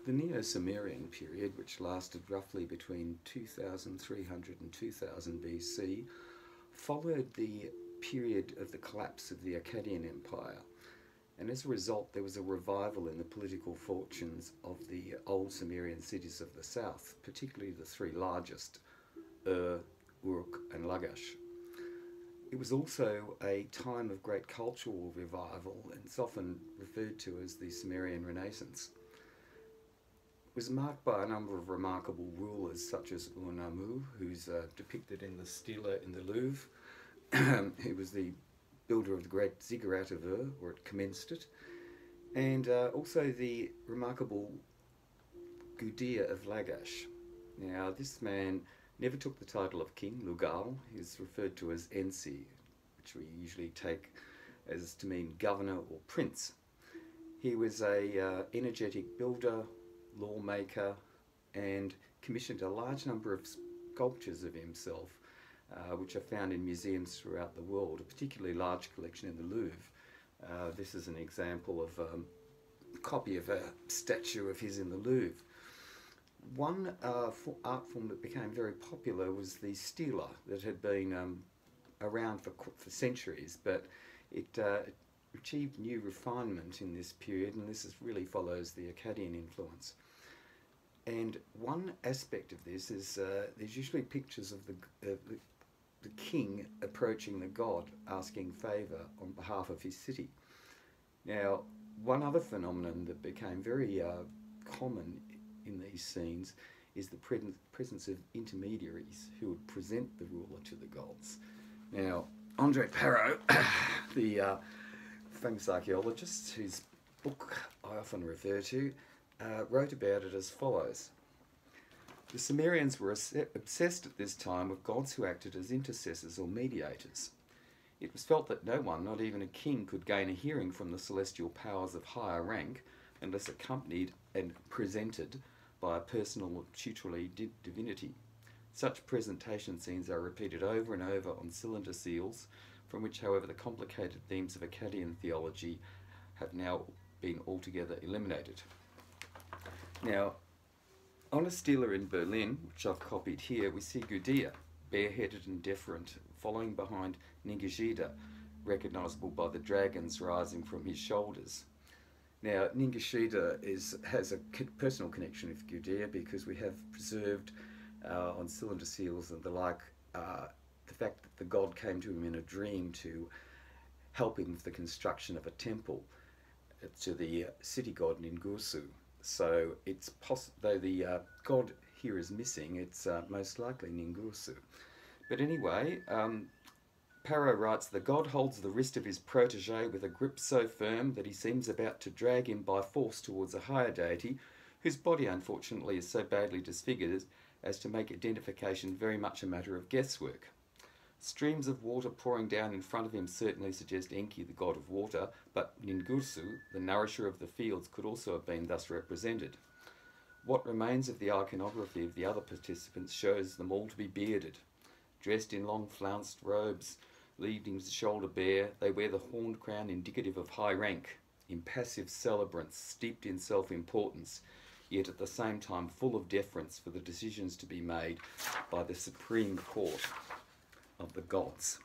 The Neo Sumerian period, which lasted roughly between 2300 and 2000 BC, followed the period of the collapse of the Akkadian Empire, and as a result there was a revival in the political fortunes of the old Sumerian cities of the south, particularly the three largest, Uruk and Lagash. It was also a time of great cultural revival, and it's often referred to as the Sumerian Renaissance. It was marked by a number of remarkable rulers such as Ur-Nammu, who's depicted in the stela in the Louvre, who was the builder of the great ziggurat of Ur, or it commenced it, and also the remarkable Gudea of Lagash. Now, this man never took the title of king. Lugal is referred to as Ensi, which we usually take as to mean governor or prince. He was a energetic builder, lawmaker, and commissioned a large number of sculptures of himself, which are found in museums throughout the world, a particularly large collection in the Louvre. This is an example of a copy of a statue of his in the Louvre. One art form that became very popular was the stela, that had been around for centuries, but it achieved new refinement in this period, and this really follows the Akkadian influence. And one aspect of this is there's usually pictures of the king approaching the god, asking favour on behalf of his city. Now, one other phenomenon that became very common in these scenes is the presence of intermediaries who would present the ruler to the gods. Now, André Perrault, the famous archaeologist whose book I often refer to, wrote about it as follows. The Sumerians were obsessed at this time with gods who acted as intercessors or mediators. It was felt that no one, not even a king, could gain a hearing from the celestial powers of higher rank unless accompanied and presented by a personal tutelary divinity. Such presentation scenes are repeated over and over on cylinder seals, from which, however, the complicated themes of Akkadian theology have now been altogether eliminated. Now, on a stela in Berlin, which I've copied here, we see Gudea, bareheaded and deferent, following behind Ningishzida, recognisable by the dragons rising from his shoulders. Now, Ningishzida has a personal connection with Gudea because we have preserved on cylinder seals and the like the fact that the god came to him in a dream to help him with the construction of a temple to the city god Ningirsu. So it's though the god here is missing, it's most likely Ningirsu. But anyway, Perrault writes, the god holds the wrist of his protege with a grip so firm that he seems about to drag him by force towards a higher deity, whose body unfortunately is so badly disfigured as to make identification very much a matter of guesswork. Streams of water pouring down in front of him certainly suggest Enki, the god of water, but Ningirsu, the nourisher of the fields, could also have been thus represented. What remains of the iconography of the other participants shows them all to be bearded. Dressed in long flounced robes, leaving the shoulder bare, they wear the horned crown indicative of high rank, impassive celebrants steeped in self-importance, yet at the same time full of deference for the decisions to be made by the supreme court of the gods.